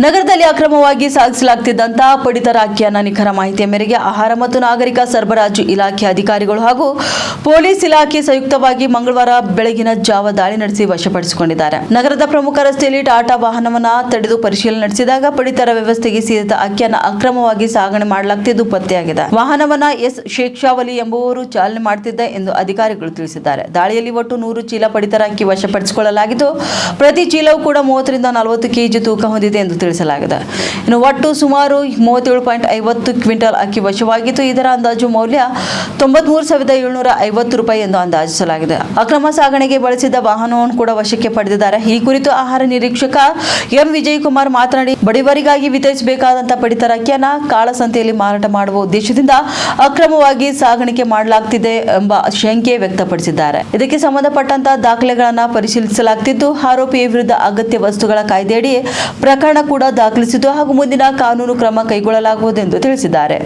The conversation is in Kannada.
ನಗರದಲ್ಲಿ ಅಕ್ರಮವಾಗಿ ಸಾಗಿಸಲಾಗುತ್ತಿದ್ದಂತಹ ಪಡಿತರ ಅಕ್ಕಿಯನ್ನು ನಿಖರ ಮಾಹಿತಿಯ ಮೇರೆಗೆ ಆಹಾರ ಮತ್ತು ನಾಗರಿಕ ಸರಬರಾಜು ಇಲಾಖೆ ಅಧಿಕಾರಿಗಳು ಹಾಗೂ ಪೊಲೀಸ್ ಇಲಾಖೆ ಸಂಯುಕ್ತವಾಗಿ ಮಂಗಳವಾರ ಬೆಳಗಿನ ಜಾವ ದಾಳಿ ನಡೆಸಿ ವಶಪಡಿಸಿಕೊಂಡಿದ್ದಾರೆ. ನಗರದ ಪ್ರಮುಖ ರಸ್ತೆಯಲ್ಲಿ ಟಾಟಾ ವಾಹನವನ್ನು ತಡೆದು ಪರಿಶೀಲನೆ ನಡೆಸಿದಾಗ ಪಡಿತರ ವ್ಯವಸ್ಥೆಗೆ ಸೇರಿದ ಅಕ್ಕಿಯನ್ನು ಅಕ್ರಮವಾಗಿ ಸಾಗಣೆ ಮಾಡಲಾಗುತ್ತಿದ್ದು ಪತ್ತೆಯಾಗಿದೆ. ವಾಹನವನ್ನು ಎಸ್ ಶೇಖಾವಲಿ ಎಂಬುವರು ಚಾಲನೆ ಮಾಡುತ್ತಿದ್ದ ಎಂದು ಅಧಿಕಾರಿಗಳು ತಿಳಿಸಿದ್ದಾರೆ. ದಾಳಿಯಲ್ಲಿ ಒಟ್ಟು 100 ಚೀಲ ಪಡಿತರ ಅಕ್ಕಿ ವಶಪಡಿಸಿಕೊಳ್ಳಲಾಗಿದ್ದು ಪ್ರತಿ ಚೀಲವೂ ಕೂಡ 30 ರಿಂದ 40 ಕೆಜಿ ತೂಕ ಹೊಂದಿದೆ ಎಂದು ತಿಳಿಸಲಾಗಿದೆ. ಇನ್ನು ಒಟ್ಟು ಸುಮಾರು 37.50 ಕ್ವಿಂಟಲ್ ಅಕ್ಕಿ ವಶವಾಗಿದ್ದು ಇದರ ಅಂದಾಜು ಮೌಲ್ಯ 93,750 ರೂಪಾಯಿ ಎಂದು ಅಂದಾಜಿಸಲಾಗಿದೆ. ಅಕ್ರಮ ಸಾಗಣೆಗೆ ಬಳಸಿದ ವಾಹನವನ್ನು ಕೂಡ ವಶಕ್ಕೆ ಪಡೆದಿದ್ದಾರೆ. ಈ ಕುರಿತು ಆಹಾರ ನಿರೀಕ್ಷಕ ಎಂ ವಿಜಯಕುಮಾರ್ ಮಾತನಾಡಿ, ಬಡವರಿಗಾಗಿ ವಿತರಿಸಬೇಕಾದಂತಹ ಪಡಿತರ ಅಕ್ಕಿಯನ್ನು ಕಾಳಸಂತೆಯಲ್ಲಿ ಮಾರಾಟ ಮಾಡುವ ಉದ್ದೇಶದಿಂದ ಅಕ್ರಮವಾಗಿ ಸಾಗಾಣಿಕೆ ಮಾಡಲಾಗುತ್ತಿದೆ ಎಂಬ ಶಂಕೆ ವ್ಯಕ್ತಪಡಿಸಿದ್ದಾರೆ. ಇದಕ್ಕೆ ಸಂಬಂಧಪಟ್ಟಂತಹ ದಾಖಲೆಗಳನ್ನು ಪರಿಶೀಲಿಸಲಾಗುತ್ತಿದ್ದು ಆರೋಪಿಯ ವಿರುದ್ಧ ಅಗತ್ಯ ವಸ್ತುಗಳ ಕಾಯ್ದೆಯಡಿ ಪ್ರಕರಣ ಕೂಡ ದಾಖಲಿಸಿದ್ದು ಹಾಗೂ ಮುಂದಿನ ಕಾನೂನು ಕ್ರಮ ಕೈಗೊಳ್ಳಲಾಗುವುದು ಎಂದು ತಿಳಿಸಿದ್ದಾರೆ.